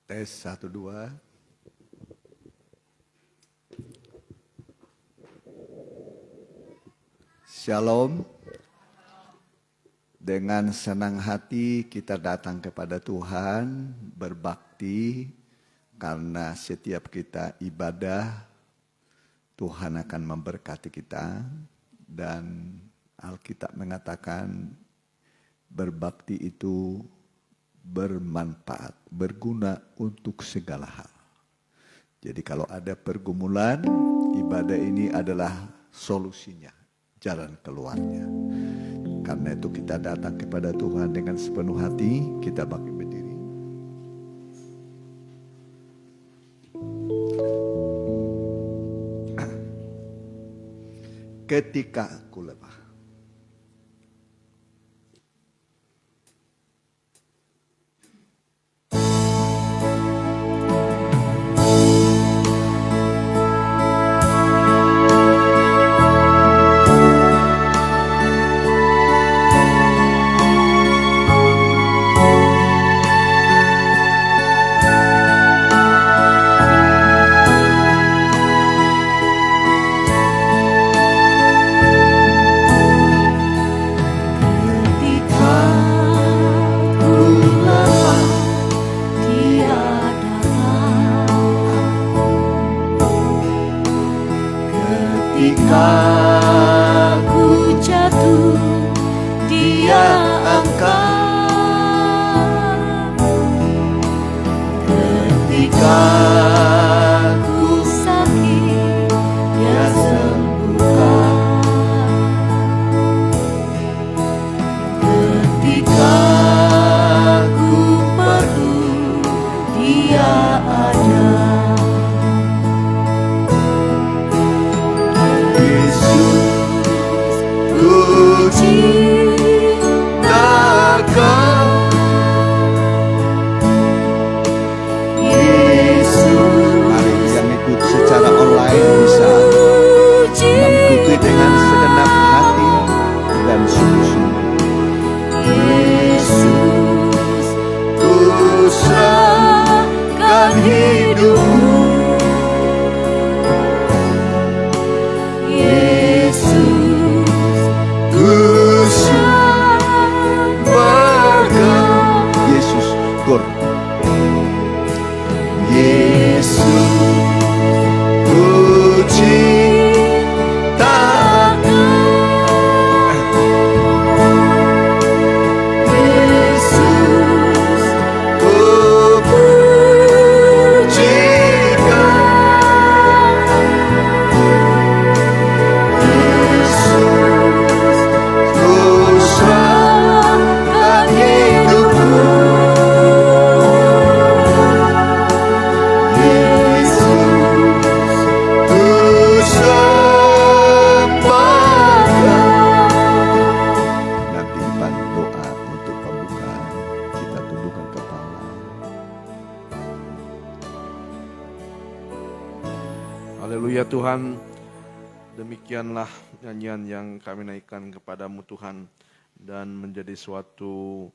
Tes 1, 2. Shalom. Dengan senang hati kita datang kepada Tuhan, berbakti, karena setiap kita ibadah, Tuhan akan memberkati kita. Dan Alkitab mengatakan berbakti itu bermanfaat, berguna untuk segala hal. Jadi kalau ada pergumulan, ibadah ini adalah solusinya, jalan keluarnya. Karena itu kita datang kepada Tuhan dengan sepenuh hati, kita bangkit berdiri. Ketika aku lemah. Haleluya Tuhan, demikianlah nyanyian yang kami naikkan kepadamu Tuhan, dan menjadi suatu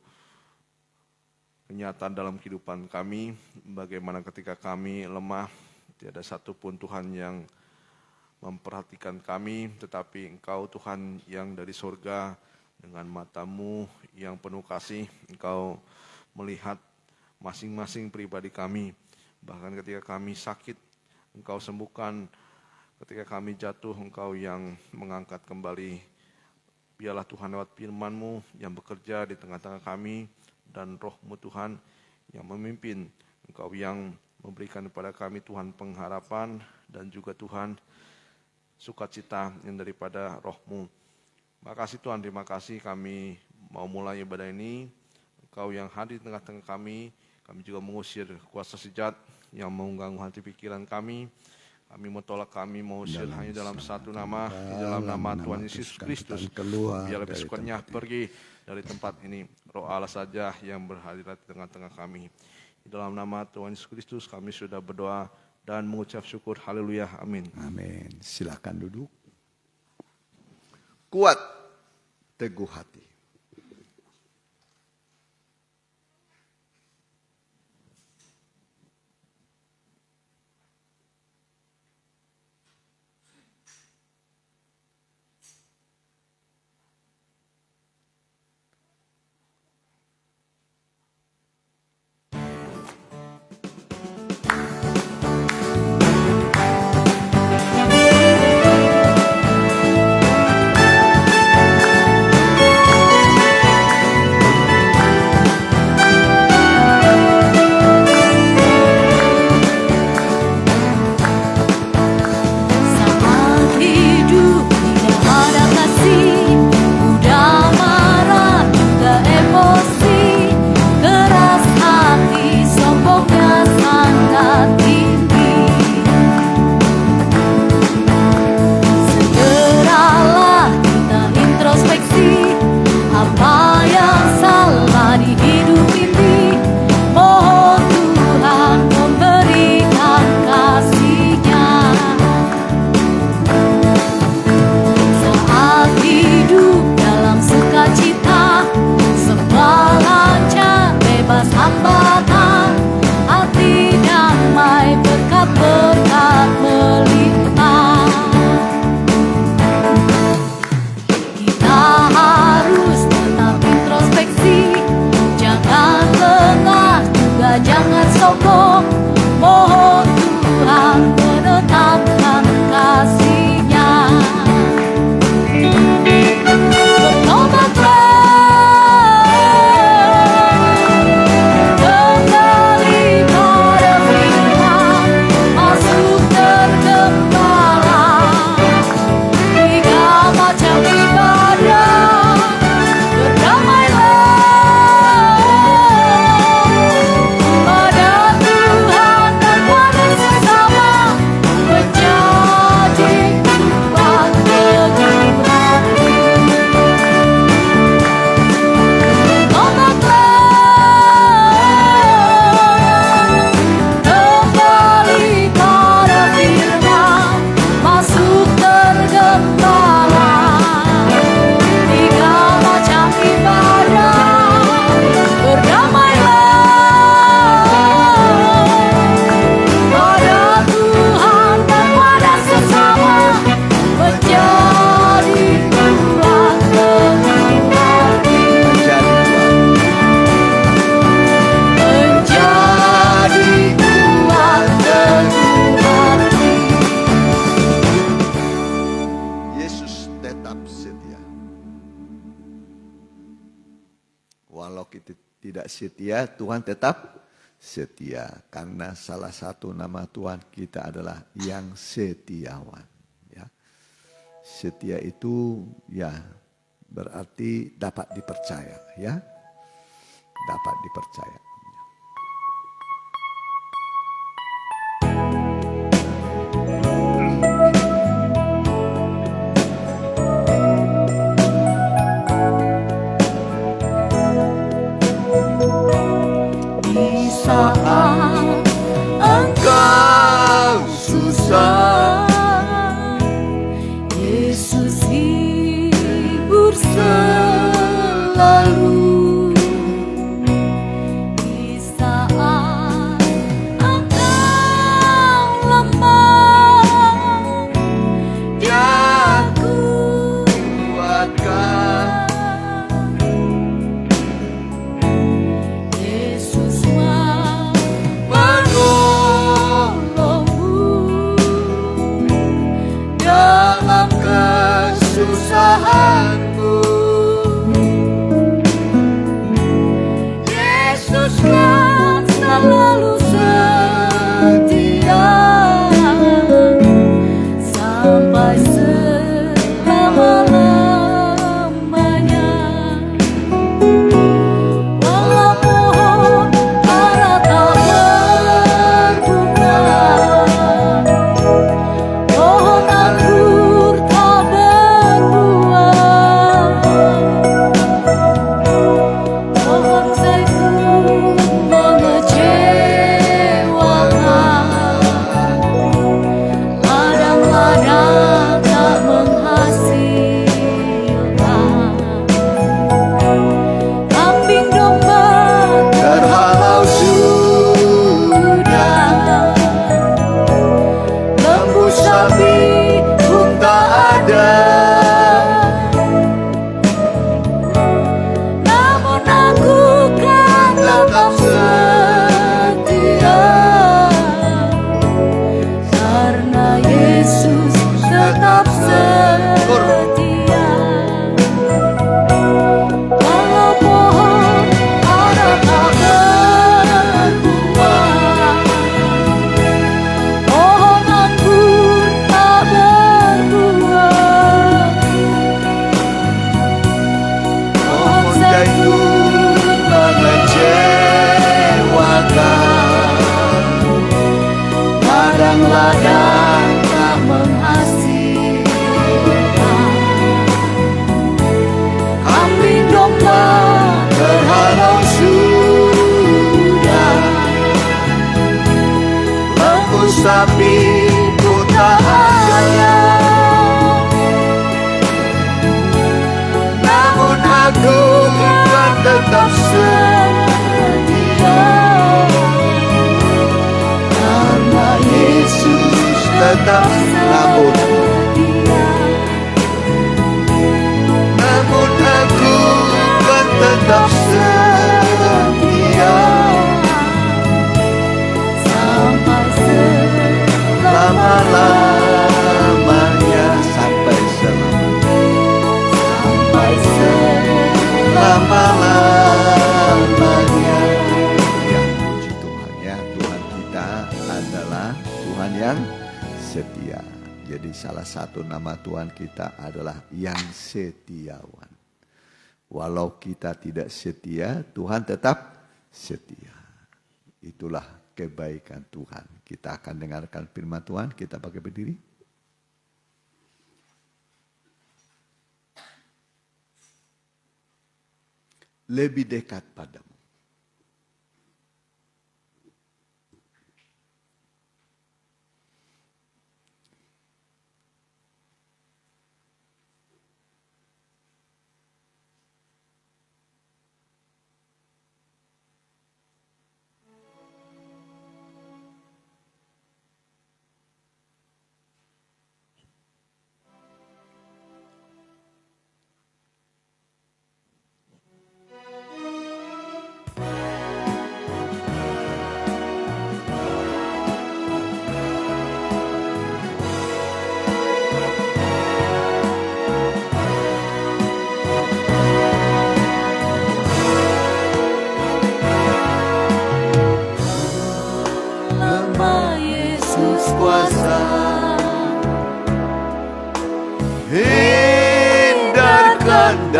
kenyataan dalam kehidupan kami, bagaimana ketika kami lemah, tiada satupun Tuhan yang memperhatikan kami, tetapi Engkau Tuhan yang dari surga dengan matamu yang penuh kasih, Engkau melihat masing-masing pribadi kami, bahkan ketika kami sakit, Engkau sembuhkan. Ketika kami jatuh, Engkau yang mengangkat kembali. Biarlah Tuhan lewat firman-Mu yang bekerja di tengah-tengah kami, dan Roh-Mu Tuhan yang memimpin. Engkau yang memberikan kepada kami Tuhan pengharapan, dan juga Tuhan sukacita yang daripada Roh-Mu. Makasih Tuhan, terima kasih kami mau mulai ibadah ini. Engkau yang hadir di tengah-tengah kami juga mengusir kuasa sejat yang mengganggu hati pikiran kami. Kami mau tolak, kami mau usir hanya dalam satu nama, di dalam nama Tuhan Yesus Kristus. Biarlah besoknya pergi dari tempat ini. Roh Allah saja yang berhadirat di tengah-tengah kami. Di dalam nama Tuhan Yesus Kristus kami sudah berdoa dan mengucap syukur. Haleluya, amin. Amin. Silakan duduk. Kuat, teguh hati. Kalau kita tidak setia, Tuhan tetap setia. Karena salah satu nama Tuhan kita adalah yang setiawan. Ya. Setia itu ya berarti dapat dipercaya, ya. Dapat dipercaya. Di saat engkau susah, Yesus hibur selalu. Di saat engkau lemah, Dia kuatkan. Yesus mau menolongmu dalam kesusahanmu. Yesus kan selalu setia sampai selama-lamanya. Walau pohon ara tak berbunga, pohon anggur tak berbuah, pohon zaitun mengecewakan, ladang-ladang tak menghasilkan, kambing domba terhalau sudah, lembu sapi pun tak ada. Namun aku kan tetap setia, karena Yesus tetap setia. Walau pohon ara tak berbuah, pohon anggur tak berbuah, pohon zaitun mengecewakan, ladang-ladang tak menghasilkan, kambing domba terhalau sudah, lembu sapi pun tak ada. Namun aku kan tetap setia, karena Yesus tetap setia. Namun aku kan tetap setia sampai selama-lamanya. Sampai Sampai selama-lamanya. Ya, puji Tuhan ya. Tuhan kita adalah Tuhan yang setia. Jadi salah satu nama Tuhan kita adalah yang setiawan. Walau kita tidak setia, Tuhan tetap setia. Itulah kebaikan Tuhan. Kita akan dengarkan firman Tuhan. Kita pakai berdiri. Lebih dekat padamu.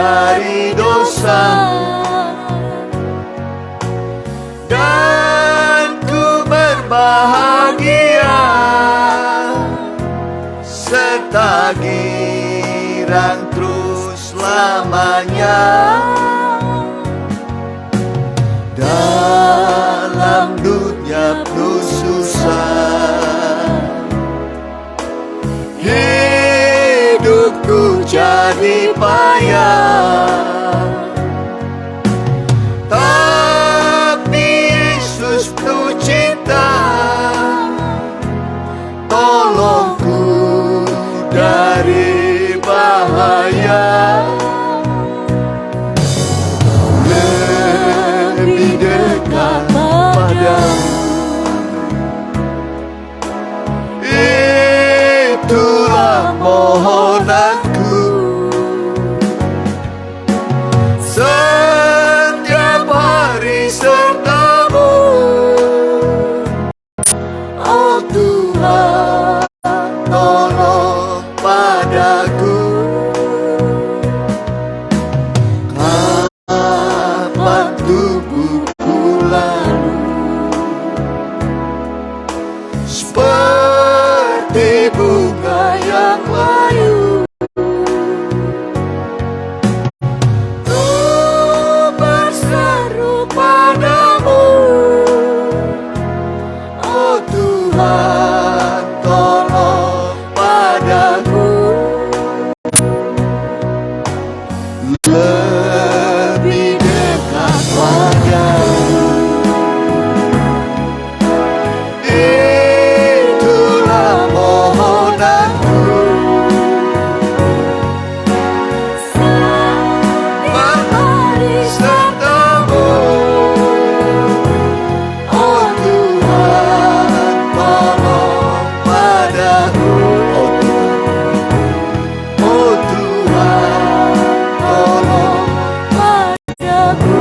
dari dosa, dan ku berbahagia serta girang terus lamanya. Dalam dunia penuh susah, hidupku jadi payah, tapi Yesus penuh cinta, tolongku dari bahaya. Lebih dekat padamu, itulah mohonanku. Setiap hari sertamu, oh Tuhan, tolong padaku. Kapan tubuhku lalu seperti bunga yang layu, ku berseru padamu, oh Tuhan, tolong padaku. Lebih dekat padamu, itulah mohonanku. Setiap hari sertamu, oh Tuhan, tolong padaku. Oh Tuhan, tolong padaku.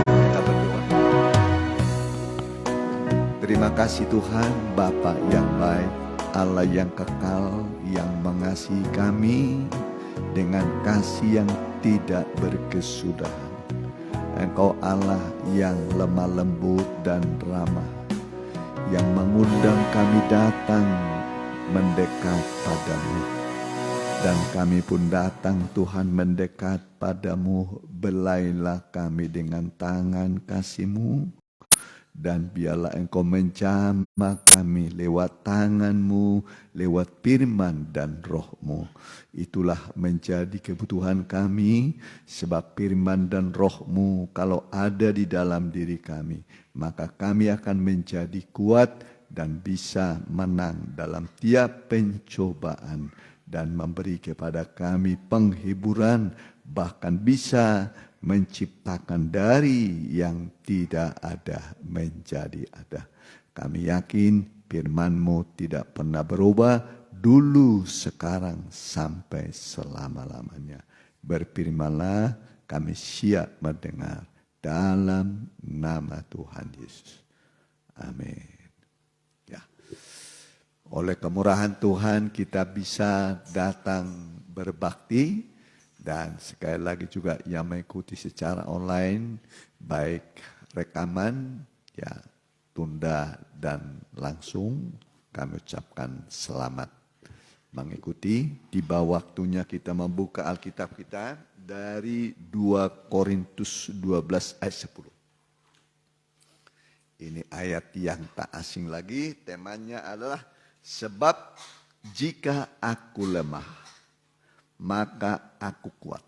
Kita berdoa. Terima kasih Tuhan, Bapa yang baik, Allah yang kekal, yang mengasihi kami dengan kasih yang tidak berkesudahan. Engkau Allah yang lemah lembut dan ramah, yang mengundang kami datang mendekat padamu. Dan kami pun datang Tuhan mendekat padamu. Belailah kami dengan tangan kasih-Mu, dan biarlah Engkau menjamah kami lewat tangan-Mu, lewat firman dan Roh-Mu. Itulah menjadi kebutuhan kami, sebab firman dan Roh-Mu kalau ada di dalam diri kami, maka kami akan menjadi kuat dan bisa menang dalam tiap pencobaan, dan memberi kepada kami penghiburan, bahkan bisa menciptakan dari yang tidak ada menjadi ada. Kami yakin firman-Mu tidak pernah berubah, dulu, sekarang, sampai selama-lamanya. Berfirmanlah, kami siap mendengar dalam nama Tuhan Yesus. Amin. Oleh kemurahan Tuhan kita bisa datang berbakti, dan sekali lagi juga yang mengikuti secara online, baik rekaman, ya tunda dan langsung, kami ucapkan selamat mengikuti. Tiba waktunya kita membuka Alkitab kita dari 2 Korintus 12 ayat 10. Ini ayat yang tak asing lagi, temanya adalah sebab jika aku lemah, maka aku kuat.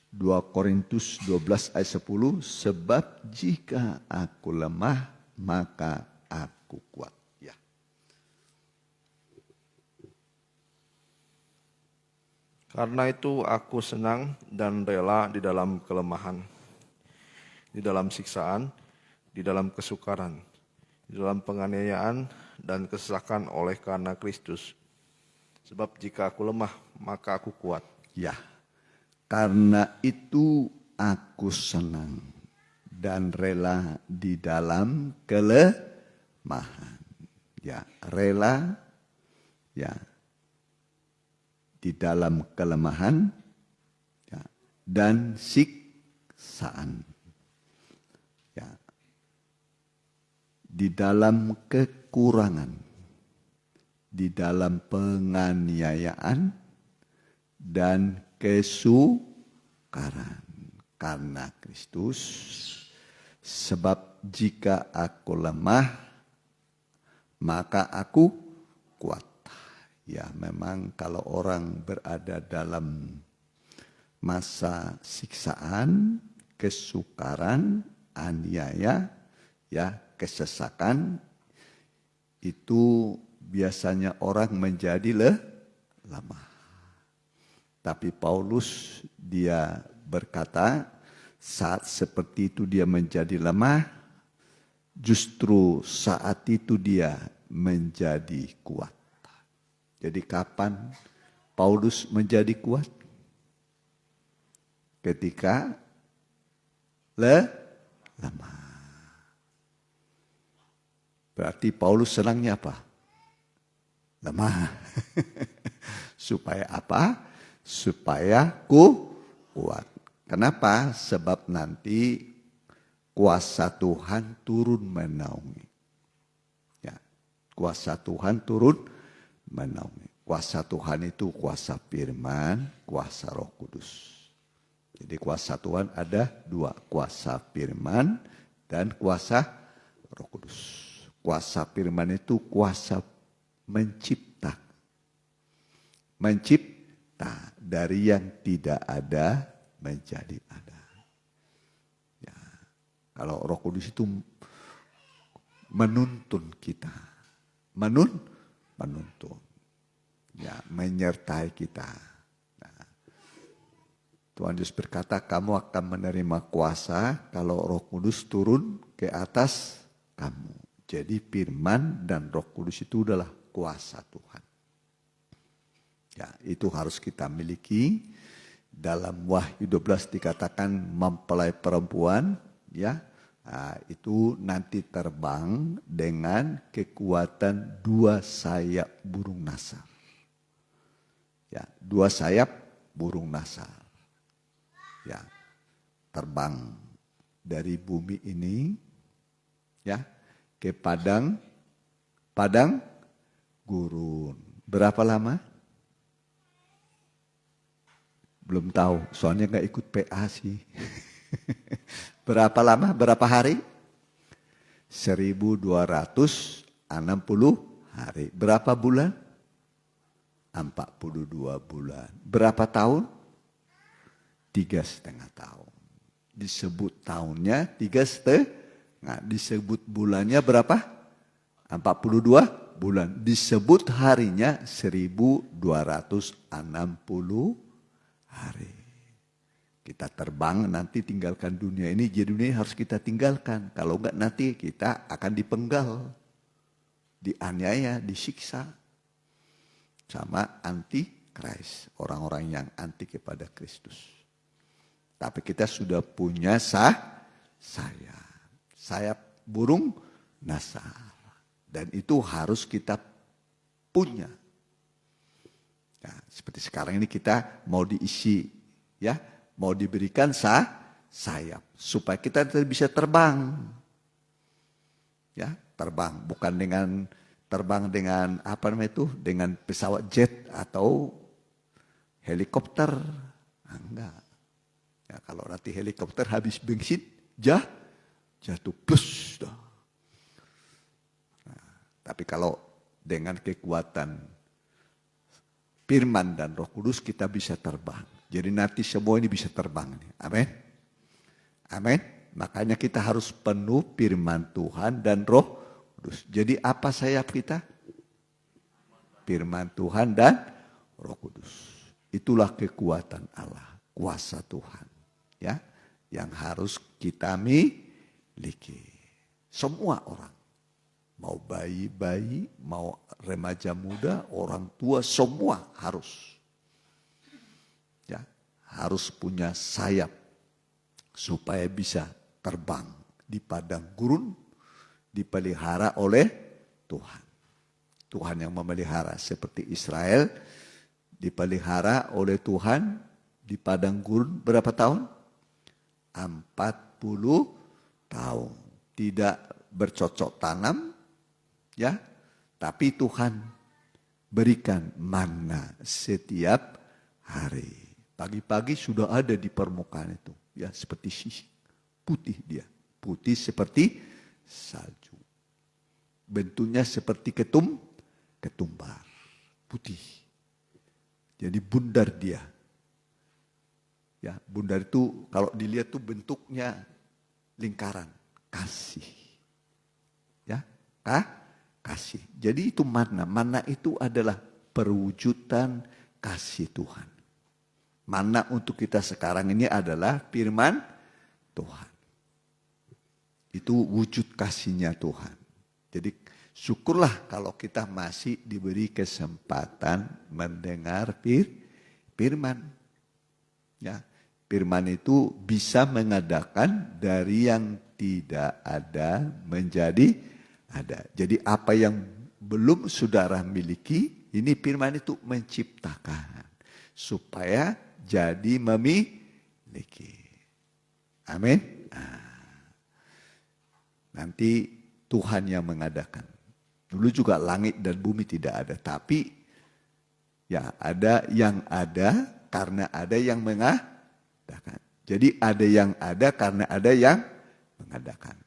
2 Korintus 12 ayat 10, sebab jika aku lemah, maka aku kuat. Ya. Karena itu aku senang dan rela di dalam kelemahan, di dalam siksaan, di dalam kesukaran, di dalam penganiayaan dan kesesakan oleh karena Kristus. Sebab jika aku lemah, maka aku kuat. Ya, karena itu aku senang dan rela di dalam kelemahan. Ya, rela, ya, di dalam kelemahan ya, dan siksaan. Ya, di dalam kekurangan, di dalam penganiayaan dan kesukaran karena Kristus. Sebab jika aku lemah, maka aku kuat. Ya, memang kalau orang berada dalam masa siksaan, kesukaran, aniaya, ya, kesesakan, itu biasanya orang menjadi lemah. Tapi Paulus dia berkata, saat seperti itu dia menjadi lemah, justru saat itu dia menjadi kuat. Jadi kapan Paulus menjadi kuat? Ketika lemah. Berarti Paulus senangnya apa? Lemah. Supaya apa? Supaya kuat. Kenapa? Sebab nanti kuasa Tuhan turun menaungi. Ya, kuasa Tuhan turun menaungi. Kuasa Tuhan itu kuasa firman, kuasa Roh Kudus. Jadi kuasa Tuhan ada dua, kuasa firman dan kuasa Roh Kudus. Kuasa firman itu kuasa mencipta. Mencipta dari yang tidak ada menjadi ada. Ya, kalau Roh Kudus itu menuntun kita, menuntun, ya, menyertai kita. Nah, Tuhan Yesus berkata, kamu akan menerima kuasa kalau Roh Kudus turun ke atas kamu. Jadi firman dan Roh Kudus itu adalah kuasa Tuhan. Ya, itu harus kita miliki. Dalam Wahyu 12 dikatakan mempelai perempuan, ya, itu nanti terbang dengan kekuatan 2 sayap burung nasar. Ya, 2 sayap burung nasar. Ya, terbang dari bumi ini, ya, ke padang gurun. Berapa lama? Belum tahu, soalnya gak ikut PA sih. Berapa lama, berapa hari? 1260 hari. Berapa bulan? 42 bulan. Berapa tahun? 3,5 tahun. Disebut tahunnya 3,5. Disebut bulannya berapa? 42 bulan. Disebut harinya 1260 hari. Kita terbang nanti tinggalkan dunia ini. Jadi dunia ini harus kita tinggalkan. Kalau enggak nanti kita akan dipenggal. Dianiaya, disiksa. Sama anti-Christ. Orang-orang yang anti kepada Kristus. Tapi kita sudah punya sayap burung nasar. Dan itu harus kita punya. Nah, seperti sekarang ini kita mau diisi, ya, mau diberikan sayap supaya kita bisa terbang, ya, terbang bukan terbang dengan apa namanya itu, dengan pesawat jet atau helikopter, enggak. Ya, kalau nanti helikopter habis bensin, jatuh plus. Nah, tapi kalau dengan kekuatan firman dan Roh Kudus kita bisa terbang. Jadi nanti semua ini bisa terbang. Amin. Amin. Makanya kita harus penuh firman Tuhan dan Roh Kudus. Jadi apa sayap kita? Firman Tuhan dan Roh Kudus. Itulah kekuatan Allah, kuasa Tuhan. Ya, yang harus kita miliki. Semua orang. Mau bayi-bayi, mau remaja muda, orang tua, semua harus. Ya, harus punya sayap supaya bisa terbang di padang gurun, dipelihara oleh Tuhan. Tuhan yang memelihara seperti Israel dipelihara oleh Tuhan di padang gurun berapa tahun? 40 tahun. Tidak bercocok tanam, ya, tapi Tuhan berikan manna setiap hari. Pagi-pagi sudah ada di permukaan itu, ya, seperti sisik, putih dia, putih seperti salju. Bentuknya seperti ketumbar, putih. Jadi bundar dia. Ya, bundar itu kalau dilihat tuh bentuknya lingkaran, kasih. Ya, kasih. Jadi itu manna. Manna itu adalah perwujudan kasih Tuhan. Manna untuk kita sekarang ini adalah firman Tuhan. Itu wujud kasihnya Tuhan. Jadi syukurlah kalau kita masih diberi kesempatan mendengar firman. Ya, firman itu bisa mengadakan dari yang tidak ada menjadi ada. Jadi apa yang belum saudara miliki, ini firman itu menciptakan supaya jadi memiliki. Amin. Nanti Tuhan yang mengadakan. Dulu juga langit dan bumi tidak ada, tapi ya ada yang ada karena ada yang mengadakan. Jadi ada yang ada karena ada yang mengadakan.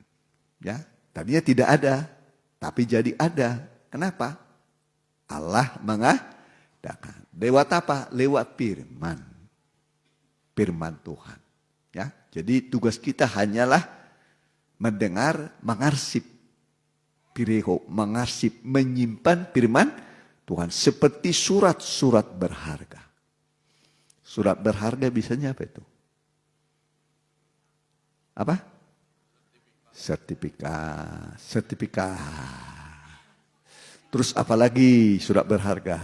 Ya, tadinya tidak ada, tapi jadi ada. Kenapa? Allah mengadakan. Lewat apa? Lewat firman. Firman Tuhan. Ya, jadi tugas kita hanyalah mendengar, mengarsip pireho, mengarsip, menyimpan firman Tuhan seperti surat-surat berharga. Surat berharga bisanya apa itu? Apa? Sertifikat. Terus apalagi surat berharga?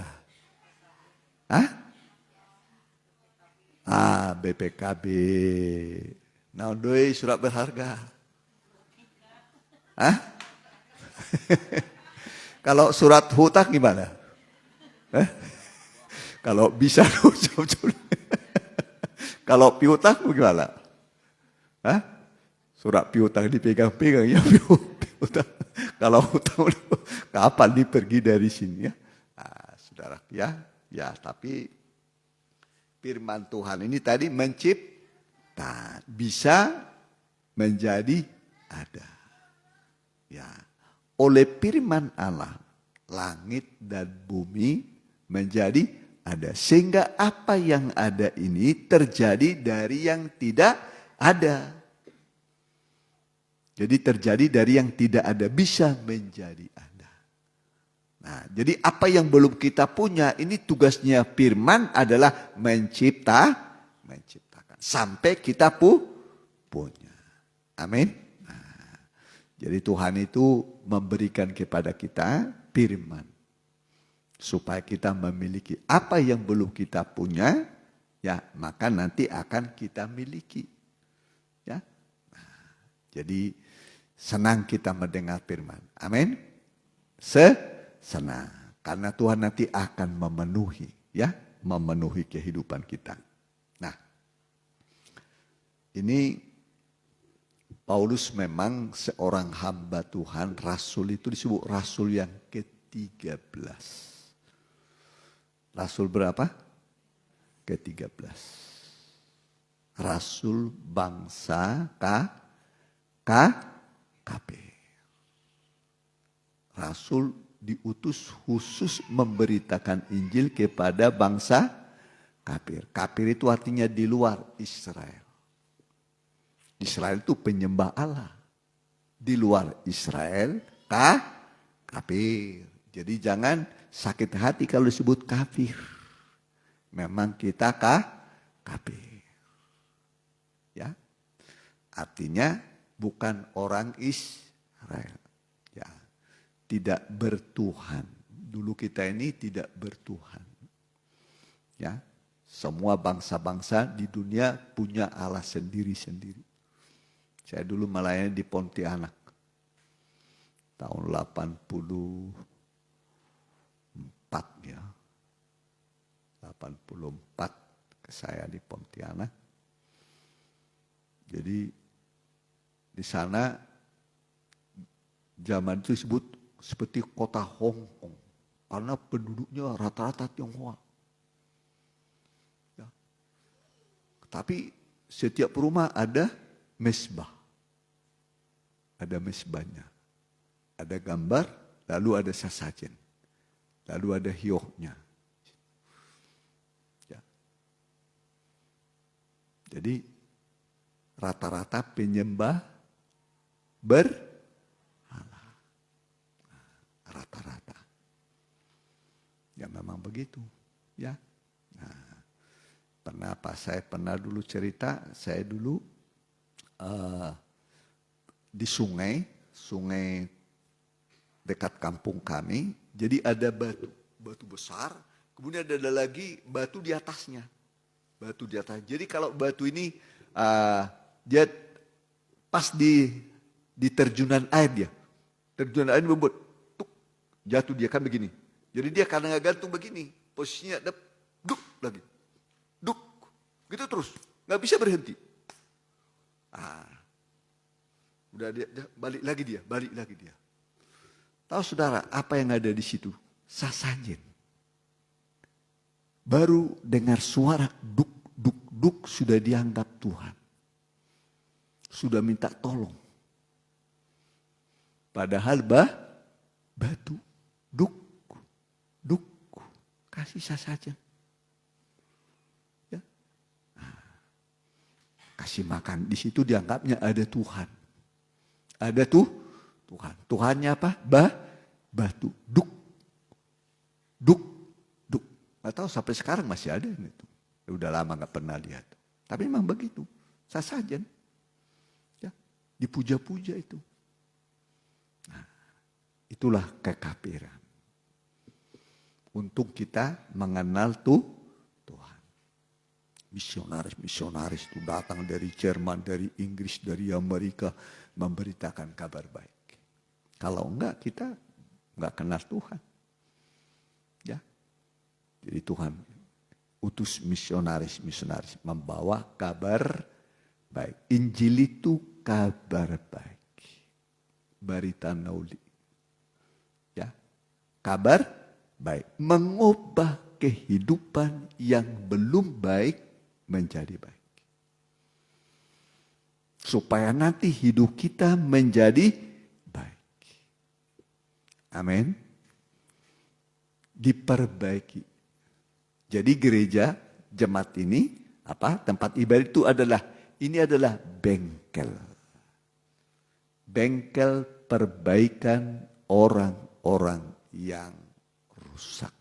BPKB. Nah, doi surat berharga. Kalau surat hutang gimana? Kalau bisa kalau piutang gimana? Surat piutang dipegang-pegang ya piutang. Kalau hutang kapan dia pergi dari sini ya? Saudara ya tapi firman Tuhan ini tadi mencipta, bisa menjadi ada. Ya, oleh firman Allah langit dan bumi menjadi ada. Sehingga apa yang ada ini terjadi dari yang tidak ada. Jadi terjadi dari yang tidak ada bisa menjadi ada. Nah, jadi apa yang belum kita punya, ini tugasnya firman adalah menciptakan. Sampai kita punya. Amin. Nah, jadi Tuhan itu memberikan kepada kita firman. Supaya kita memiliki apa yang belum kita punya, ya maka nanti akan kita miliki. Ya. Nah, jadi senang kita mendengar firman. Amin. Senang. Karena Tuhan nanti akan memenuhi, ya, memenuhi kehidupan kita. Nah, ini Paulus memang seorang hamba Tuhan, rasul itu disebut rasul yang ke-13. Rasul berapa? Ke-13. Rasul bangsa kafir. Rasul diutus khusus memberitakan Injil kepada bangsa kafir. Kafir itu artinya di luar Israel. Israel itu penyembah Allah. Di luar Israel kafir. Jadi jangan sakit hati kalau disebut kafir. Memang kita kafir. Ya. Artinya bukan orang Israel. Ya. Tidak bertuhan. Dulu kita ini tidak bertuhan. Ya. Semua bangsa-bangsa di dunia punya Allah sendiri-sendiri. Saya dulu melayani di Pontianak. Tahun 84 ya. 84 ke saya di Pontianak. Jadi di sana zaman itu disebut seperti kota Hong Kong karena penduduknya rata-rata Tionghoa. Ya. Tapi setiap rumah ada mesbah. Ada mesbahnya. Ada gambar, lalu ada sesajen. Lalu ada hiohnya. Ya. Jadi rata-rata penyembah berhala. Rata-rata. Ya memang begitu. Ya. Nah, saya pernah dulu cerita, saya dulu di sungai dekat kampung kami, jadi ada batu besar, kemudian ada lagi batu di atasnya. Batu di atas. Jadi kalau batu ini dia pas di terjunan air dia. Terjunan air membuat tuk, jatuh dia kan begini. Jadi dia karena gantung begini, posisinya ada duk lagi. Duk, gitu terus, nggak bisa berhenti. Udah dia balik lagi dia. Tahu saudara apa yang ada di situ? Sesajen. Baru dengar suara duk duk duk sudah dianggap Tuhan. Sudah minta tolong. Padahal batu duk duk kasih sesajen. Kasih makan. Di situ dianggapnya ada Tuhan. Ada Tuhan. Tuhannya apa? Batu. Duk. Gak tahu sampai sekarang masih ada itu. Udah lama gak pernah lihat. Tapi memang begitu. Sesajen. Ya, dipuja-puja itu. Nah, itulah kekafiran. Untuk kita mengenal Tuhan. Misionaris itu datang dari Jerman, dari Inggris, dari Amerika memberitakan kabar baik. Kalau enggak kita enggak kenal Tuhan. Ya. Jadi Tuhan utus misionaris membawa kabar baik. Injil itu kabar baik. Berita nauli. Ya. Kabar baik. Mengubah kehidupan yang belum baik menjadi baik. Supaya nanti hidup kita menjadi baik. Amin. Diperbaiki. Jadi gereja jemaat ini tempat ibadah itu adalah bengkel. Bengkel perbaikan orang-orang yang rusak.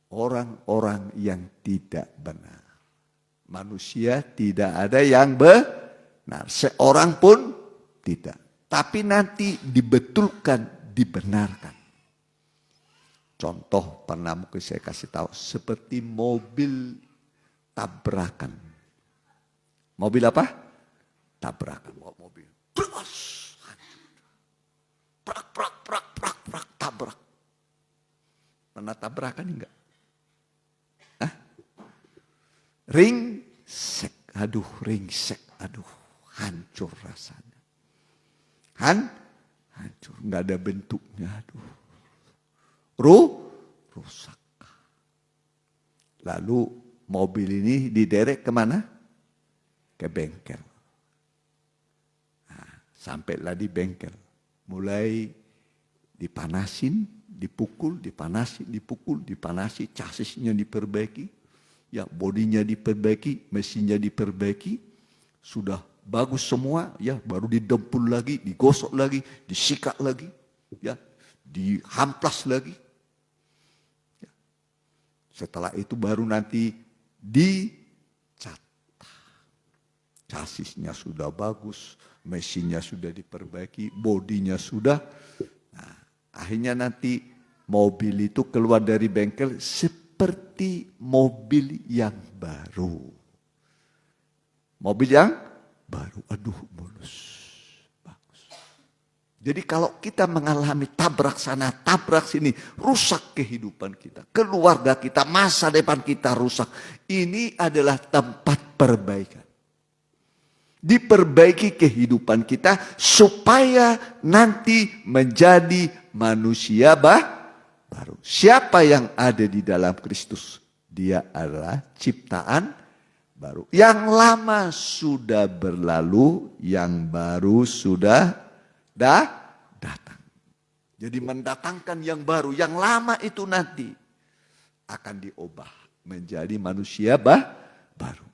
Orang-orang yang tidak benar. Manusia tidak ada yang benar. Seorang pun tidak. Tapi nanti dibetulkan, dibenarkan. Contoh pernah mungkin saya kasih tahu. Seperti mobil tabrakan. Mobil apa? Tabrakan. Mobil. Terus. Prak. Tabrak. Pernah tabrakan enggak? Ringsek, aduh, hancur rasanya. Hancur, nggak ada bentuknya, aduh. Rusak. Lalu mobil ini diderek kemana? Ke bengkel. Nah, sampailah di bengkel. Mulai dipanasin, dipukul, chassisnya diperbaiki. Ya, bodinya diperbaiki, mesinnya diperbaiki, sudah bagus semua, ya baru didempul lagi, digosok lagi, disikat lagi, ya, dihamplas lagi. Ya. Setelah itu baru nanti dicat. Chassisnya sudah bagus, mesinnya sudah diperbaiki, bodinya sudah. Nah, akhirnya nanti mobil itu keluar dari bengkel seperti mobil yang baru. Mobil yang baru, aduh mulus, bagus. Jadi kalau kita mengalami tabrak sana, tabrak sini, rusak kehidupan kita, keluarga kita, masa depan kita rusak. Ini adalah tempat perbaikan. Diperbaiki kehidupan kita supaya nanti menjadi manusia baru. Siapa yang ada di dalam Kristus? Dia adalah ciptaan baru. Yang lama sudah berlalu, yang baru sudah datang. Jadi mendatangkan yang baru, yang lama itu nanti akan diubah menjadi manusia baru.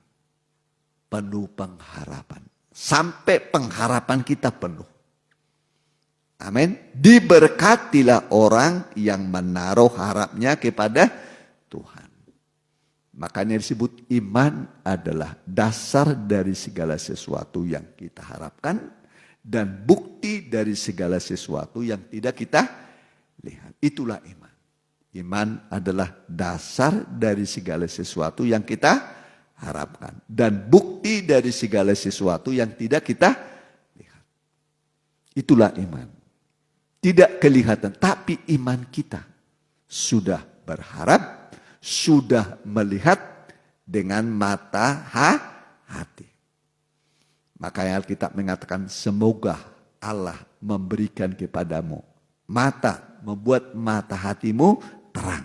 Penuh pengharapan. Sampai pengharapan kita penuh. Amin. Diberkatilah orang yang menaruh harapnya kepada Tuhan. Makanya disebut iman adalah dasar dari segala sesuatu yang kita harapkan. Dan bukti dari segala sesuatu yang tidak kita lihat. Itulah iman. Iman adalah dasar dari segala sesuatu yang kita harapkan. Dan bukti dari segala sesuatu yang tidak kita lihat. Itulah iman. Tidak kelihatan, tapi iman kita sudah berharap, sudah melihat dengan mata hati. Makanya Alkitab mengatakan semoga Allah memberikan kepadamu mata, membuat mata hatimu terang.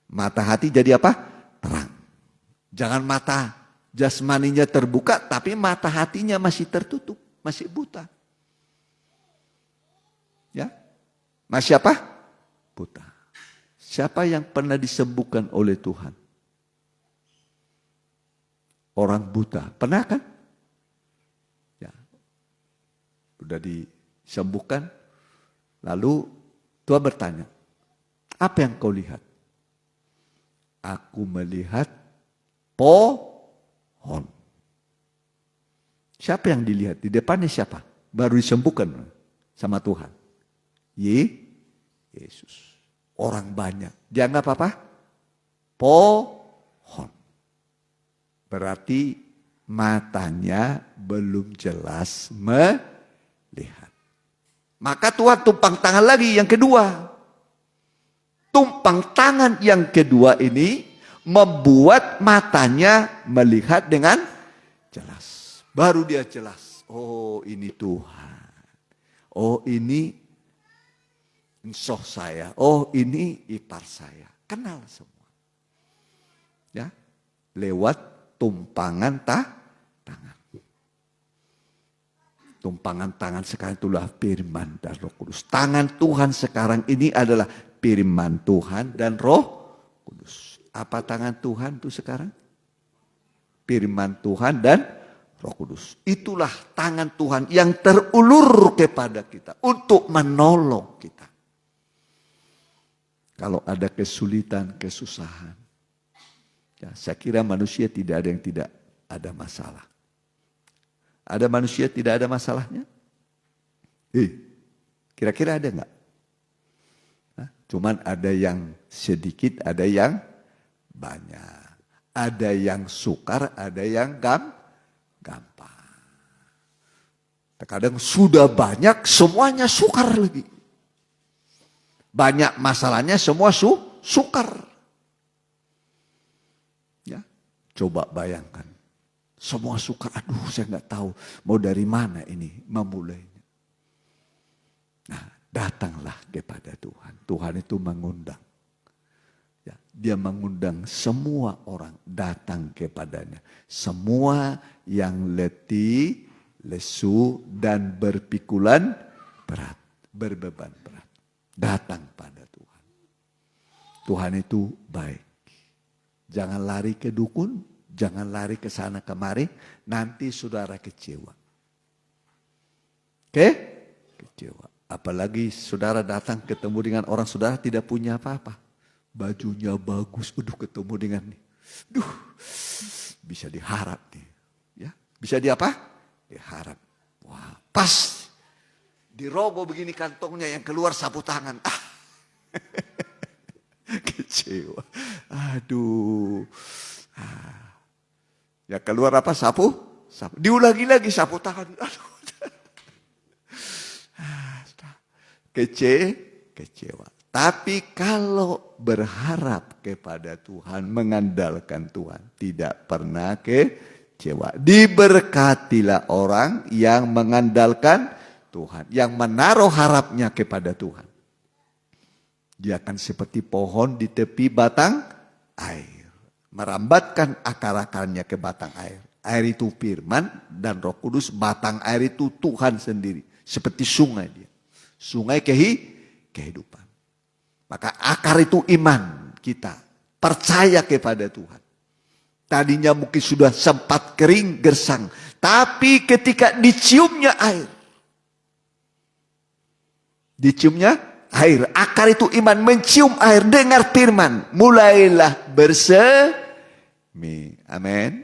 Mata hati jadi apa? Terang. Jangan mata jasmaninya terbuka tapi mata hatinya masih tertutup, masih buta. Ya? Masih apa? Buta. Siapa yang pernah disembuhkan oleh Tuhan? Orang buta. Pernah kan? Sudah disembuhkan. Lalu Tuhan bertanya, apa yang kau lihat? Aku melihat pohon. Siapa yang dilihat? Di depannya siapa? Baru disembuhkan sama Tuhan. Yesus. Orang banyak. Dianggap apa? Pohon. Berarti matanya belum jelas lihat. Maka Tuhan tumpang tangan lagi yang kedua. Tumpang tangan yang kedua ini membuat matanya melihat dengan jelas. Baru dia jelas. Oh ini Tuhan. Oh ini insoh saya. Oh ini ipar saya. Kenal semua. Ya. Lewat tumpangan tangan. Tumpangan tangan sekarang itulah firman dan Roh Kudus. Tangan Tuhan sekarang ini adalah firman Tuhan dan Roh Kudus. Apa tangan Tuhan itu sekarang? Firman Tuhan dan Roh Kudus. Itulah tangan Tuhan yang terulur kepada kita untuk menolong kita. Kalau ada kesulitan, kesusahan. Ya, saya kira manusia tidak ada yang tidak ada masalah. Ada manusia tidak ada masalahnya? Kira-kira ada enggak? Cuman ada yang sedikit, ada yang banyak. Ada yang sukar, ada yang gampang. Terkadang sudah banyak, semuanya sukar lagi. Banyak masalahnya, semua sukar. Ya, coba bayangkan. Semua suka, aduh saya nggak tahu mau dari mana ini memulainya. Nah, datanglah kepada Tuhan. Tuhan itu mengundang. Ya, dia mengundang semua orang datang kepadanya. Semua yang letih, lesu, dan berpikulan berat, berbeban berat. Datang pada Tuhan. Tuhan itu baik. Jangan lari ke dukun. Jangan lari ke sana kemari, nanti saudara kecewa. Oke? Kecewa. Apalagi saudara datang ketemu dengan orang saudara tidak punya apa-apa. Bajunya bagus, ketemu dengan nih. Bisa diharap nih. Ya, bisa di apa? Diharap. Wah, pas diroboh begini kantongnya yang keluar sapu tangan. Kecewa. Aduh. Ya keluar apa? Sapu. Diulangi lagi sapu tangan. Aduh. kecewa. Tapi kalau berharap kepada Tuhan, mengandalkan Tuhan, tidak pernah kecewa. Diberkatilah orang yang mengandalkan Tuhan, yang menaruh harapnya kepada Tuhan. Dia akan seperti pohon di tepi batang air, merambatkan akar-akarnya ke batang air. Air itu firman dan Roh Kudus, batang air itu Tuhan sendiri. Seperti sungai dia. Sungai kehidupan. Maka akar itu iman kita. Percaya kepada Tuhan. Tadinya mungkin sudah sempat kering, gersang. Tapi ketika diciumnya air. Akar itu iman, mencium air, dengar firman. Mulailah bersemi. Amin.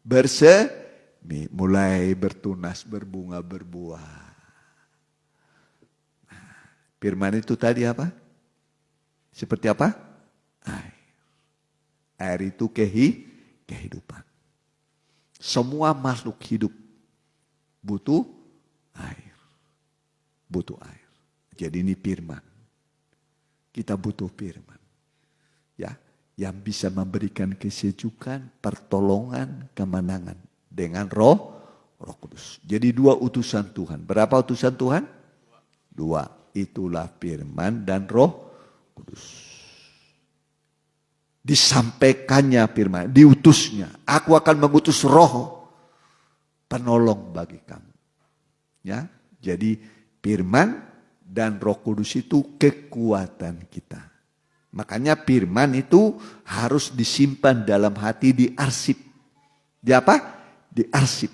Bersemi. Mulai bertunas, berbunga, berbuah. Firman itu tadi apa? Seperti apa? Air. Air itu kehidupan. Semua makhluk hidup butuh air. Jadi ini firman. Kita butuh firman. Ya, yang bisa memberikan kesejukan, pertolongan, kemenangan dengan Roh Kudus. Jadi 2 utusan Tuhan. Berapa utusan Tuhan? 2. Itulah firman dan Roh Kudus. Disampaikannya firman, diutusnya. Aku akan mengutus Roh penolong bagi kamu. Ya, jadi firman dan Roh Kudus itu kekuatan kita. Makanya firman itu harus disimpan dalam hati, diarsip. Di apa? Diarsip.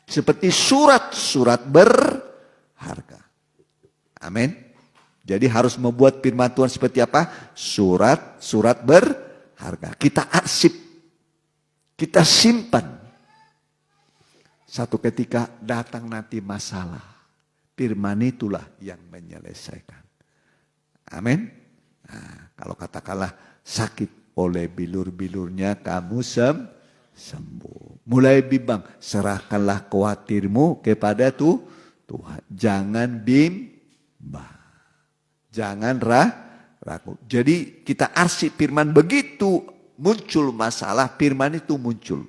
Seperti surat-surat berharga. Amin. Jadi harus membuat firman Tuhan seperti apa? Surat-surat berharga. Kita arsip. Kita simpan. Satu ketika datang nanti masalah. Firman itulah yang menyelesaikan. Amin. Nah, kalau katakanlah sakit oleh bilur-bilurnya kamu sembuh. Mulai bimbang. Serahkanlah khawatirmu kepada Tuhan. Jangan bimbang. Jangan ragu. Jadi kita arsip firman, begitu muncul masalah, firman itu muncul.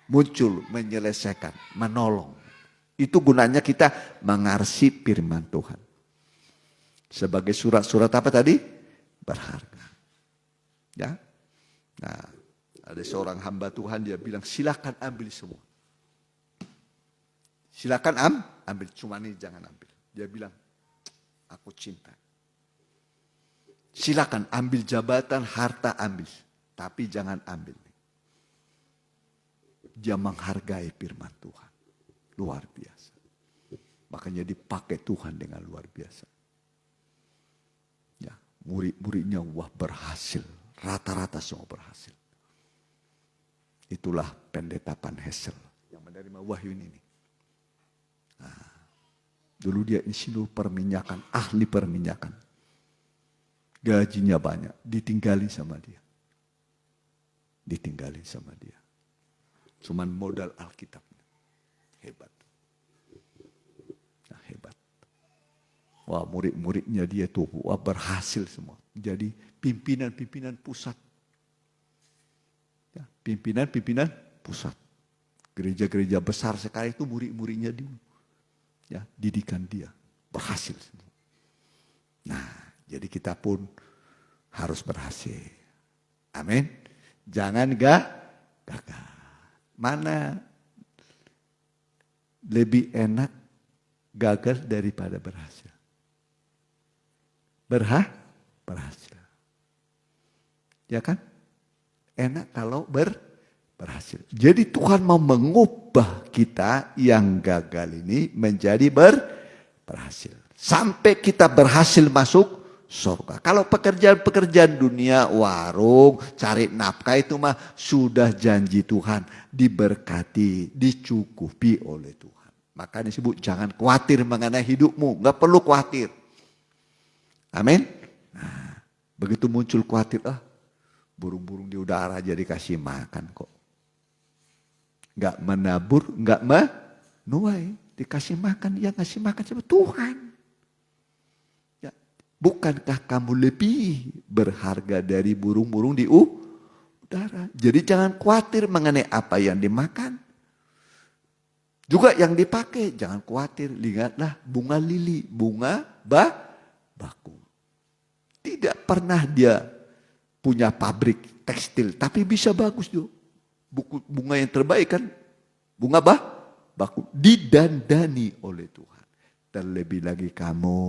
Muncul menyelesaikan, menolong. Itu gunanya kita mengarsip firman Tuhan. Sebagai surat-surat apa tadi? Berharga. Ya. Nah, ada seorang hamba Tuhan, dia bilang silakan ambil semua. Silakan ambil, cuma ini jangan ambil. Dia bilang, aku cinta. Silakan ambil jabatan, harta ambil. Tapi jangan ambil. Dia menghargai firman Tuhan. Luar biasa. Makanya dipakai Tuhan dengan luar biasa. Ya, murid-muridnya berhasil. Rata-rata semua berhasil. Itulah pendeta Pan Hessel yang menerima wahyu ini. Nah, dulu dia insinyur perminyakan, ahli perminyakan. Gajinya banyak, ditinggalin sama dia. Cuman modal Alkitab. Hebat. Nah, hebat. Wah, murid-muridnya dia tuh berhasil semua. Jadi pimpinan-pimpinan pusat. Ya, pimpinan-pimpinan pusat. Gereja-gereja besar sekali itu murid-muridnya dulu. Ya, didikan dia berhasil. Nah, jadi kita pun harus berhasil. Amin. Jangan gagal. Mana lebih enak gagal daripada berhasil? Berhasil. Ya kan? Enak kalau berhasil. Jadi Tuhan mau mengubah kita yang gagal ini menjadi berhasil. Sampai kita berhasil masuk surga. Kalau pekerjaan-pekerjaan dunia, warung, cari nafkah itu mah sudah janji Tuhan. Diberkati, dicukupi oleh Tuhan. Makanya disebut jangan khawatir mengenai hidupmu. Gak perlu khawatir. Amin. Nah, begitu muncul khawatir, burung-burung di udara aja dikasih makan kok. Gak menabur, gak menuai. dikasih makan, yang ngasih makan siapa? Tuhan. Ya, bukankah kamu lebih berharga dari burung-burung di udara? Jadi jangan khawatir mengenai apa yang dimakan. Juga yang dipakai, jangan khawatir. Lihatlah bunga lili, bunga baku. Tidak pernah dia punya pabrik tekstil, tapi bisa bagus tuh. Bunga yang terbaik kan, bunga baku. Didandani oleh Tuhan. Terlebih lagi kamu,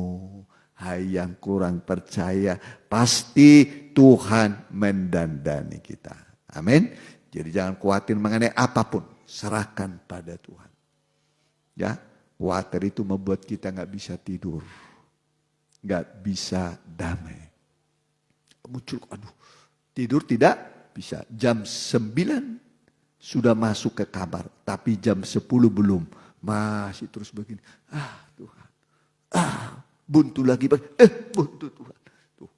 hai yang kurang percaya, pasti Tuhan mendandani kita. Amin. Jadi jangan khawatir mengenai apapun, serahkan pada Tuhan. Ya, khawatir itu membuat kita nggak bisa tidur, nggak bisa damai. Muncul, aduh, tidur tidak bisa. Jam 9 sudah masuk ke kamar, tapi jam 10 belum, masih terus begini. Tuhan, buntu lagi, buntu Tuhan. Tuh.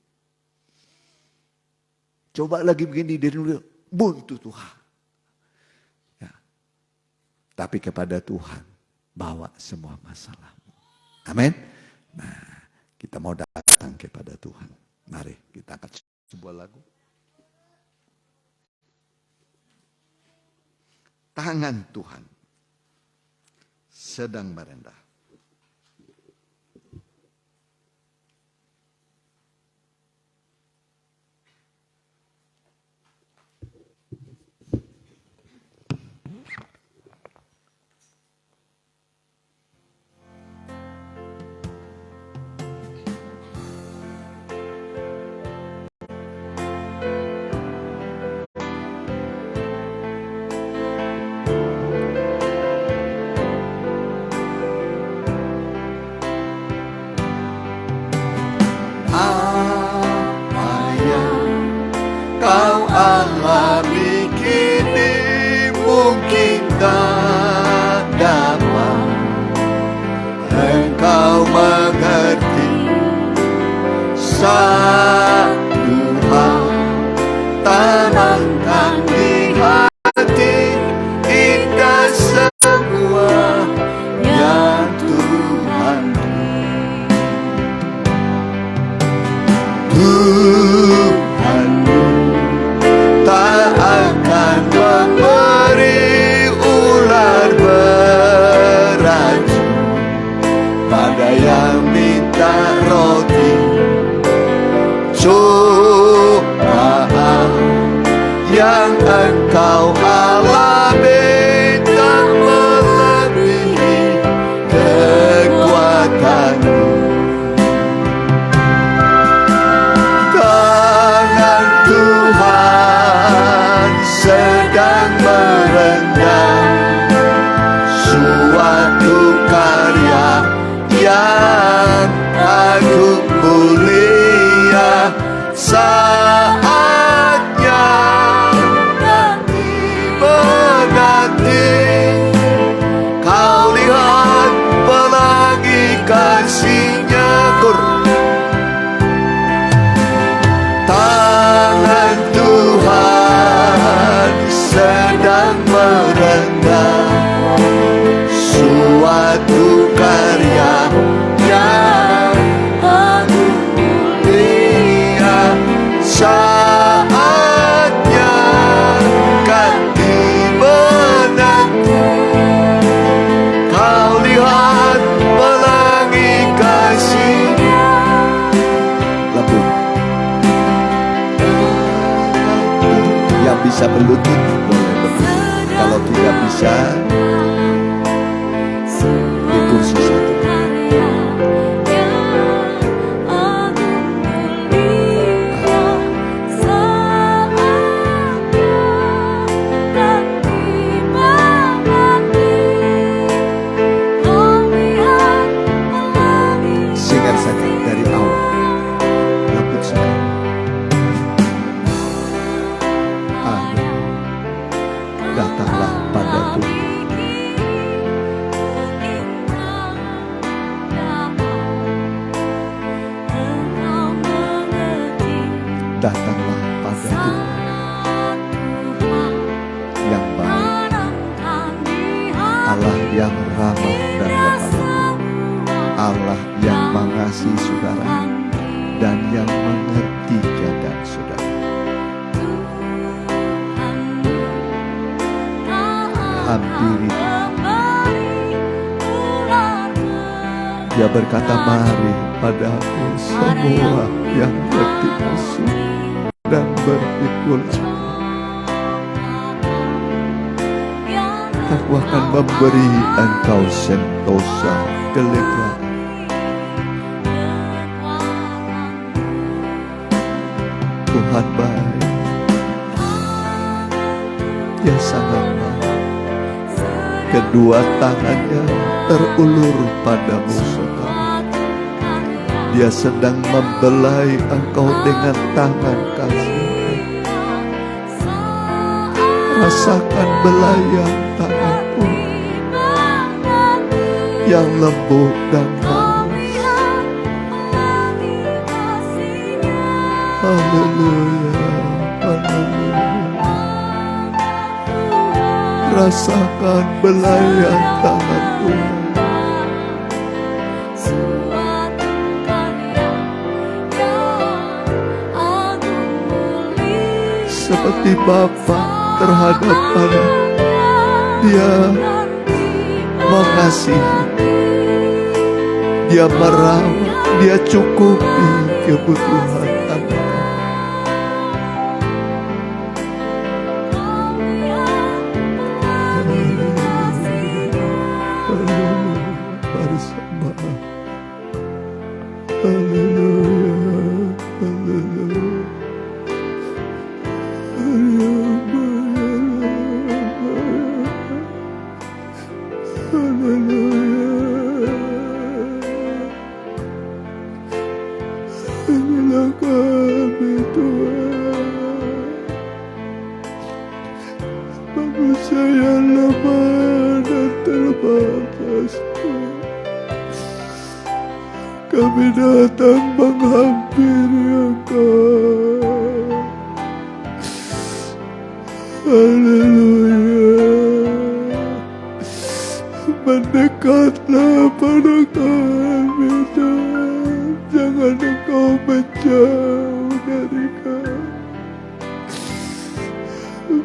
Coba lagi begini, buntu Tuhan. Ya. Tapi kepada Tuhan bawa semua masalahmu. Amin. Nah, kita mau datang kepada Tuhan. Mari kita angkat sebuah lagu. Tangan Tuhan sedang merendah. Kau alami kini mungkin tak dapat engkau mengerti satu hal, tanamkan di hati indah semua yang Tuhan akan memberi ular beracun pada yang minta roti. Cobaan yang engkau alami tak melebihi kekuatanmu. Tangan Tuhan sedang merendah suatu karya yang agung mulia. Saatnya nanti menanti kau lihat pelangi kasih-Nya. Tangan Tuhan sedang merendah suatu karya yang agung mulia. Saatnya ganti menanti kau lihat pelangi kasih-Nya. Lebih yang bisa berlutut boleh berlutut. Kalau tidak bisa di kursi satu. Singar saja dari awal. Lembut sekali. Datanglah pada Tuhan. Datanglah pada Tuhan yang baik, Allah yang ramah dan Allah yang mengasihi saudara dan yang mengerti keadaan saudara. Hampiri Dia berkata, mari padaku semua yang letih lesu dan berpikul, aku akan memberi engkau sentosa kelegaan. Tuhan baik, Dia sangat baik. Kedua tangannya terulur padamu saudara. Dia sedang membelai engkau dengan tangan kasih. Rasakan belayan tanganku yang lembut dan manis. Haleluya, haleluya. Rasakan belayan tangan Tuhan. Seperti Bapa terhadap anak, Dia mengasihi, Dia merawat, Dia cukupi kebutuhan anak. Saya lemah dan terbatas, kami datang menghampiri Engkau. Haleluya. Mendekatlah pada kami Tuhan, jangan Engkau menjauh dari kami.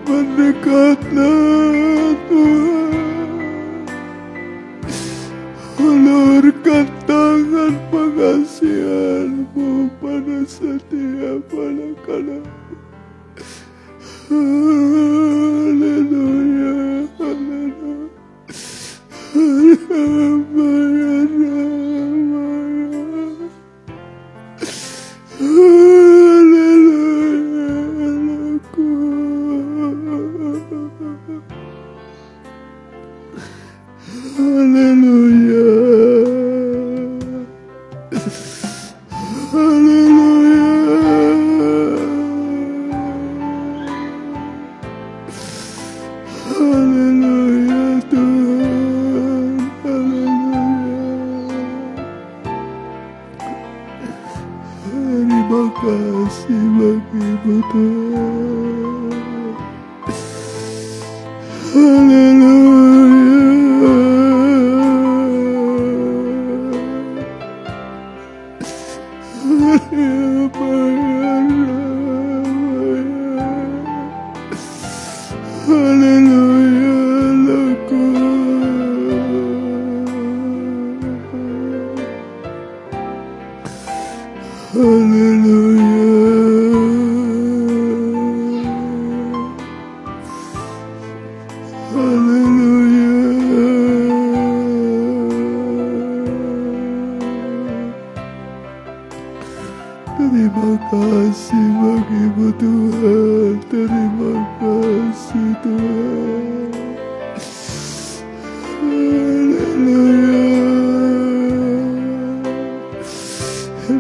Mendekatlah Tuhan, ulurkan tangan pengasihan-Mu pada setiap anak-anak. Haleluya, haleluya, terima kasih bagi-Mu Tuhan. Haleluya. Haleluya, laku. Haleluya. Haleluya. Terima kasih bagi-Mu Tuhan. Terima kasih Tuhan. Haleluya.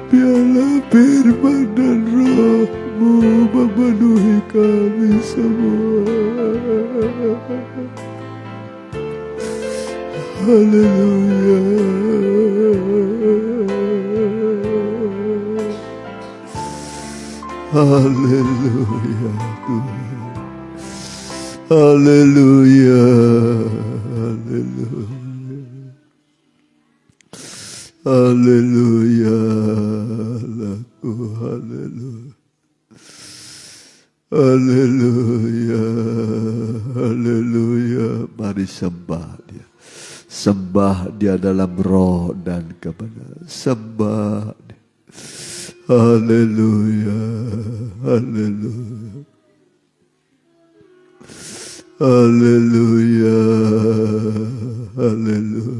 Biarlah firman dan Roh-Mu memenuhi kami semua. Haleluya. Haleluya Tuhan. Haleluya. Haleluya. Haleluya, laku haleluya. Haleluya, haleluya. Mari sembah dia. Sembah dia dalam roh dan kebenaran. Sembah dia. Haleluya, haleluya. Haleluya, haleluya.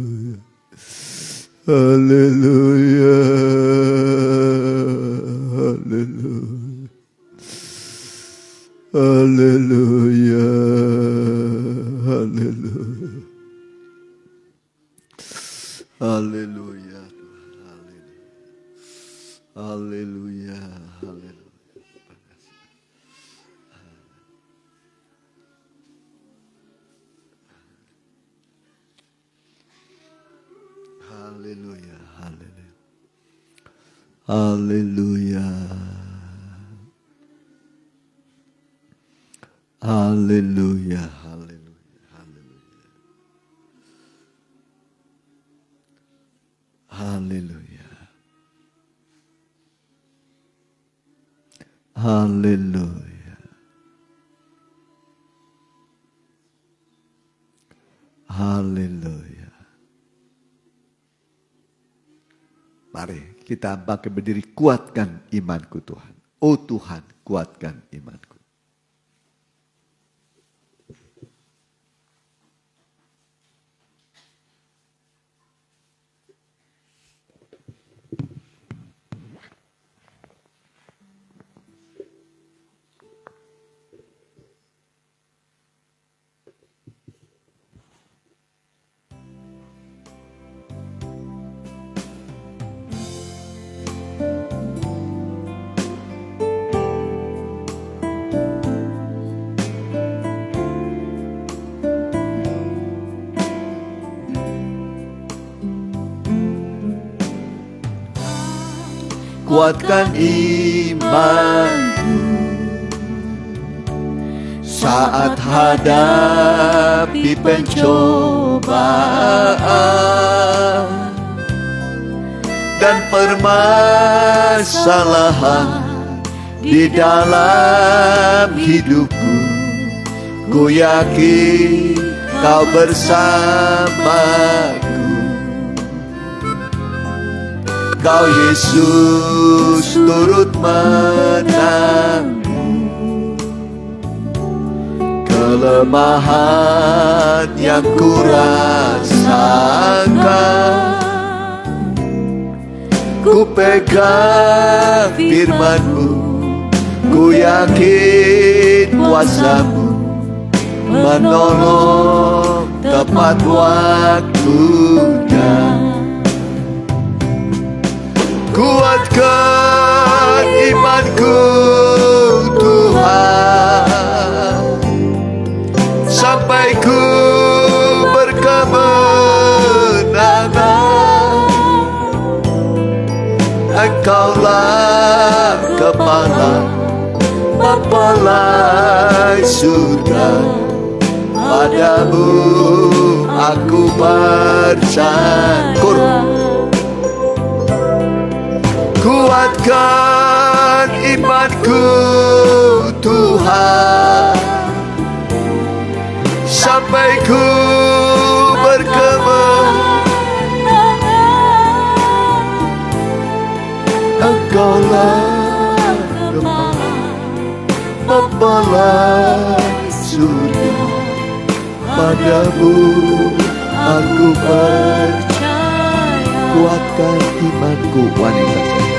Haleluya, haleluya. Haleluya, haleluya. Haleluya, haleluya, haleluya. Haleluya, haleluya. Haleluya. Haleluya, haleluya, haleluya. Haleluya. Haleluya. Haleluya. Mari kita bangkit berdiri, kuatkan imanku Tuhan. Oh Tuhan, kuatkan imanku. Kuatkan imanku saat hadapi pencobaan dan permasalahan di dalam hidupku. Ku yakin Kau bersamaku. Kau Yesus turut menanggung kelemahan yang ku rasakan. Ku pegang firman-Mu, ku yakin kuasa-Mu menolong tepat waktunya. Kuatkan imanku Tuhan, sampai ku berkemenangan. Engkaulah kepala mempelai surga, padamu aku percaya. Kuatkan imanku Tuhan, sampai ku berkemenangan. Engkaulah kepala mempelai surga, padamu aku percaya. Kuatkan imanku, wanita saya.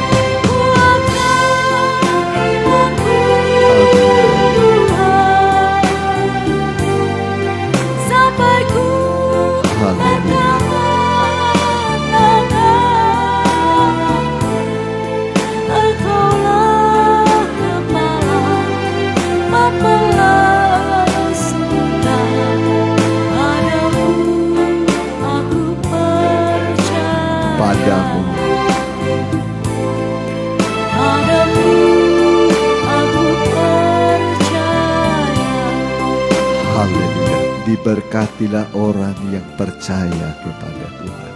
Diberkatilah orang yang percaya kepada Tuhan,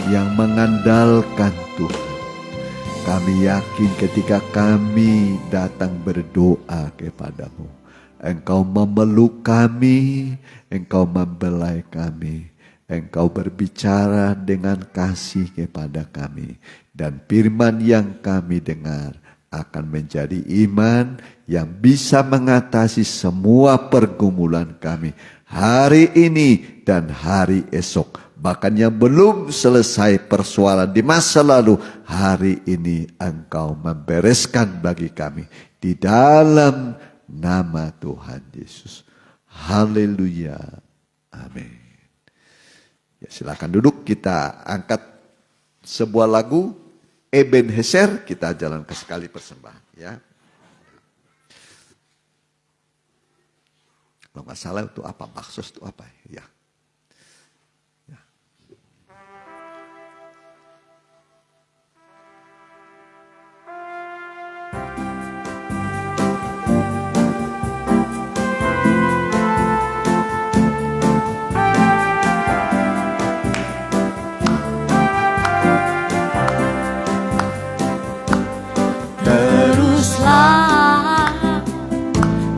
yang mengandalkan Tuhan. Kami yakin ketika kami datang berdoa kepadamu, Engkau memeluk kami, Engkau membelai kami, Engkau berbicara dengan kasih kepada kami. Dan firman yang kami dengar akan menjadi iman yang bisa mengatasi semua pergumulan kami hari ini dan hari esok. Bahkan yang belum selesai persoalan di masa lalu, hari ini Engkau membereskan bagi kami di dalam nama Tuhan Yesus. Haleluya. Amin. Ya, silakan duduk, kita angkat sebuah lagu Ebenezer, kita jalankan sekali persembahan ya. Kalau nggak salah itu apa, Maksos itu apa ya?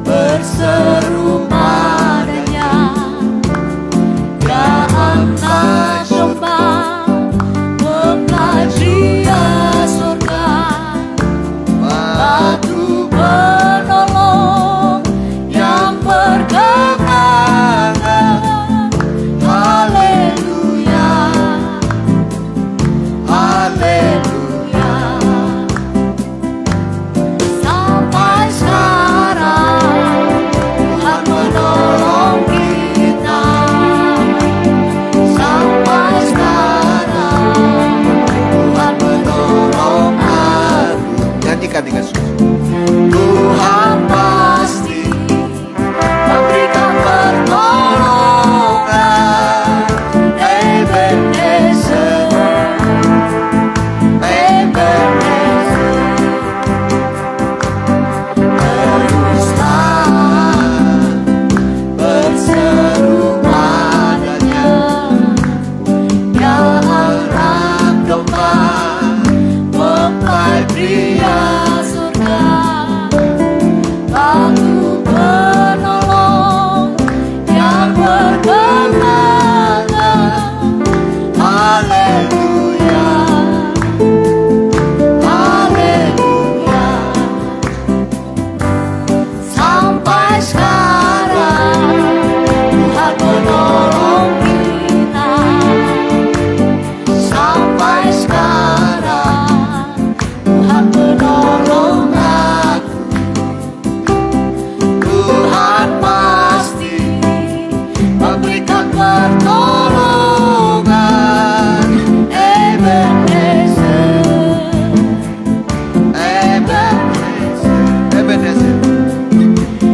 Berseru padanya, ya anak domba, mempelajari surga, batu penolong yang berkemenangan. Haleluya, haleluya. Sampai sekarang Tuhan menolong kita. Sampai sekarang Tuhan menolong aku. Nyanyikan dengan sungguh. Tuhan pasti memberikan pertolongan. Ebenezer, Ebenezer. Teruslah berseru padanya, ya anak domba, mempelai pria surga, batu penolong yang berkemenangan. Haleluya, haleluya. Sampai sekarang Tuhan menolong kita. Sampai sekarang Tuhan menolong aku. Tuhan pasti memberikan pertolongan. Ebenezer, Ebenezer, Ebenezer.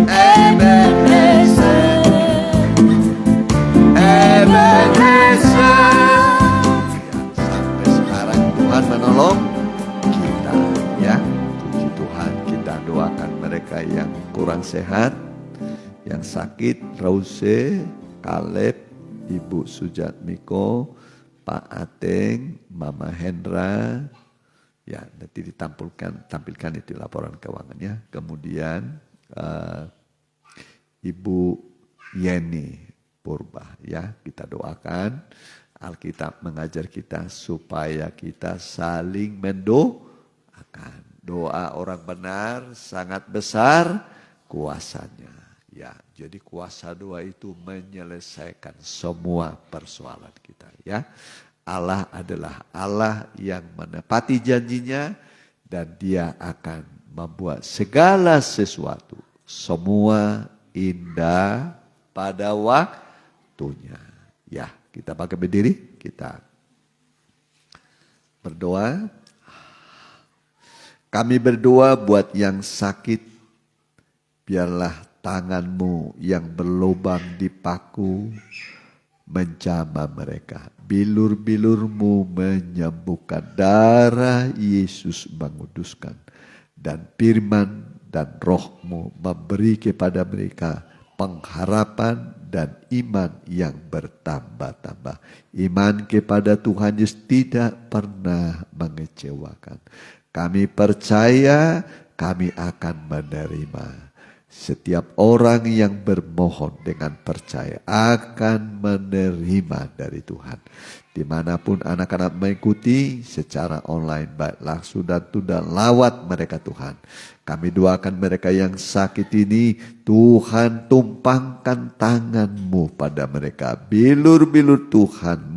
Ebenezer, Ebenezer. Sampai sekarang Tuhan menolong kita ya. Puji Tuhan, kita doakan mereka yang kurang sehat, yang sakit, Rause, Kaleb, Ibu Sujatmiko, Pak Ateng, Mama Hendra. Ya, nanti tampilkan itu laporan keuangannya. Kemudian Ibu Yeni Purba ya, kita doakan. Alkitab mengajar kita supaya kita saling mendoakan. Doa orang benar sangat besar kuasanya. Ya, jadi kuasa doa itu menyelesaikan semua persoalan kita ya. Allah adalah Allah yang menepati janjinya dan Dia akan membuat segala sesuatu semua indah pada waktunya. Ya, kita pakai berdiri, kita berdoa. Kami berdoa buat yang sakit, biarlah tanganmu yang berlubang di paku menjamah mereka. Bilur-bilurmu menyembuhkan, darah Yesus menguduskan. Dan firman dan rohmu memberi kepada mereka pengharapan dan iman yang bertambah-tambah. Iman kepada Tuhan Yesus tidak pernah mengecewakan. Kami percaya kami akan menerima. Setiap orang yang bermohon dengan percaya akan menerima dari Tuhan. Dimanapun anak-anak mengikuti secara online, baik langsung dan tunda, lawat mereka Tuhan. Kami doakan mereka yang sakit ini, Tuhan tumpangkan tangan-Mu pada mereka. Bilur-bilur Tuhan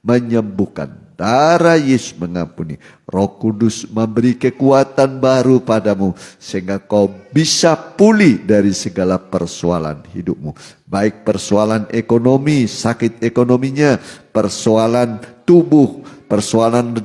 menyembuhkan. Darah Yesus mengampuni. Roh Kudus memberi kekuatan baru padamu sehingga kau bisa pulih dari segala persoalan hidupmu. Baik persoalan ekonomi, sakit ekonominya, persoalan tubuh, persoalan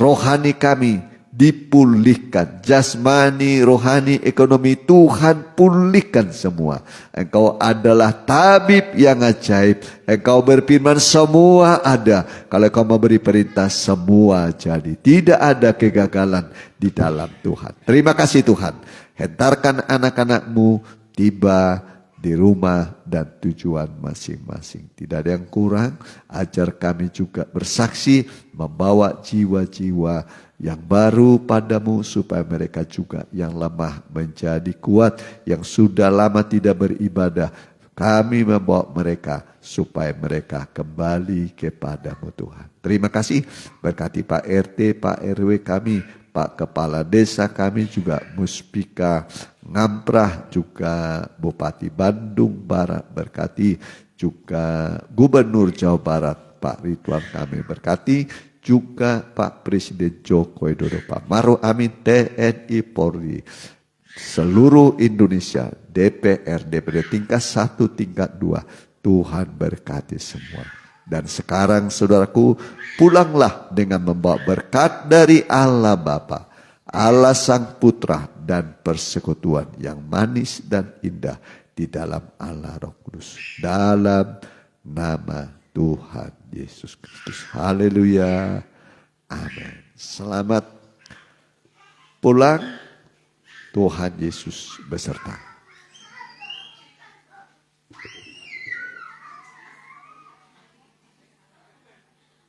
rohani kami dipulihkan. Jasmani, rohani, ekonomi, Tuhan pulihkan semua. Engkau adalah tabib yang ajaib. Engkau berfirman semua ada. Kalau Engkau memberi perintah semua jadi. Tidak ada kegagalan di dalam Tuhan. Terima kasih Tuhan. Hentarkan anak-anak-Mu tiba di rumah dan tujuan masing-masing. Tidak ada yang kurang. Ajar kami juga bersaksi, membawa jiwa-jiwa yang baru padamu supaya mereka juga yang lemah menjadi kuat, yang sudah lama tidak beribadah. Kami membawa mereka supaya mereka kembali kepadamu Tuhan. Terima kasih, berkati Pak RT, Pak RW kami, Pak Kepala Desa kami juga, Muspika Ngamprah, juga Bupati Bandung Barat berkati, juga Gubernur Jawa Barat Pak Ridwan kami berkati, juga Pak Presiden Joko Widodo, Pak Maruf Amin, TNI Polri, seluruh Indonesia, DPR, DPD tingkat 1, tingkat 2, Tuhan berkati semua. Dan sekarang saudaraku, pulanglah dengan membawa berkat dari Allah Bapa, Allah Sang Putra, dan persekutuan yang manis dan indah di dalam Allah Roh Kudus. Dalam nama Tuhan Yesus Kristus. Haleluya. Amin. Selamat pulang. Tuhan Yesus beserta.